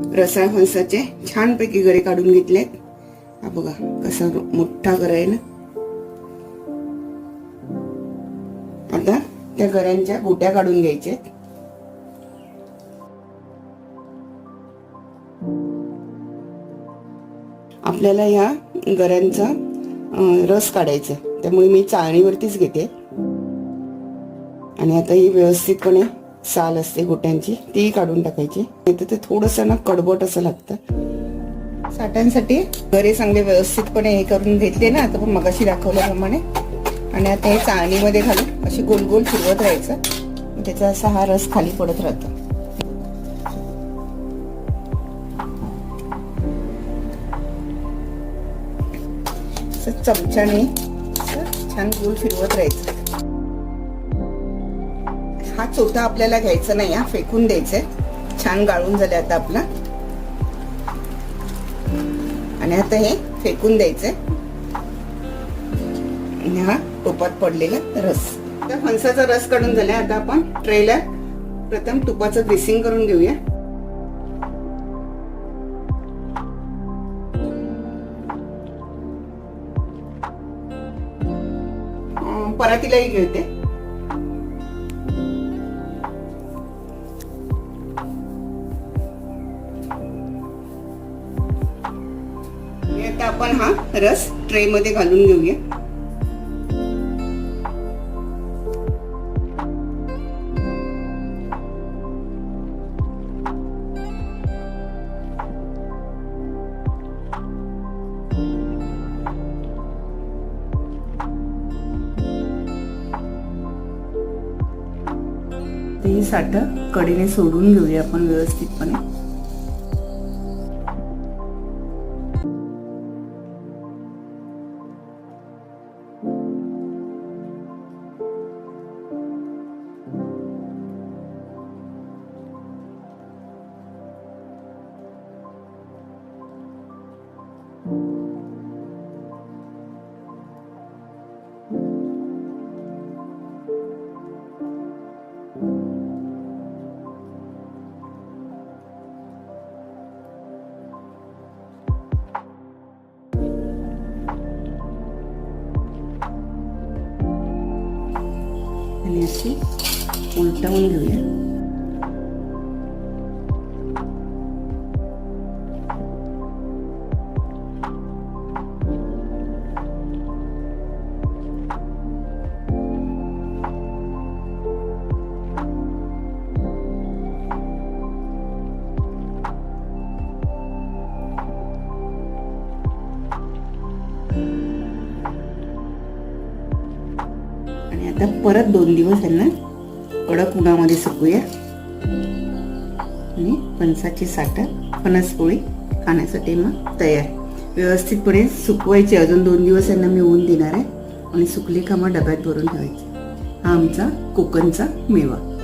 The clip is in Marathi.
रसाळ फणसाचे छानपैकी गरे काढून घेतलेत. हा बघा कसा मोठा गरा आहे ना. आता त्या गऱ्यांच्या गोट्या काढून घ्यायच्या. आपल्याला या गऱ्यांचा रस काढायचा, त्यामुळे मी चाळणीवरतीच घेते. आणि आता ही व्यवस्थितपणे साल असते गोट्यांची ती काढून टाकायची. नाहीतर ते थोडंसं ना कडबट असं लागतं. साठ्यांसाठी गरे चांगले व्यवस्थितपणे हे करून घेतले ना, आता पण मगाशी दाखवल्याप्रमाणे. आणि आता हे चाळणीमध्ये घालून अशी गोल गोल फिरवत राहायचं. त्याचा असा हा रस खाली पडत राहतो. चमच्याने छान गोल फिरवत राहायचं. हा चोथा आपल्याला घ्यायचा नाही, हा फेकून द्यायचंय. छान गाळून झाले आता आपला. आणि आता हे फेकून द्यायचंय. आणि हा टोपात पडलेला रस. आता फणसाचा रस काढून झालाय. आता आपण ट्रेला प्रथम तुपाचं ग्रीसिंग करून घेऊया. परातीलाही घेते. आता आपण हा रस ट्रे मध्ये घालून घेऊया. ही साठ कडेने सोडून घेऊया आपण व्यवस्थितपणे. आणि अशी उलटवून घेऊया. आता परत 2 दिवस यांना कडक उन्हामध्ये सुकूया. आणि फणसाची साठ फणसपोळी खाण्यासाठी मग तयार. व्यवस्थितपणे सुकवायची. अजून 2 दिवस यांना मी ऊन देणार आहे. आणि सुकली का मग डब्यात भरून ठेवायची. हा आमचा कोकणचा मेवा.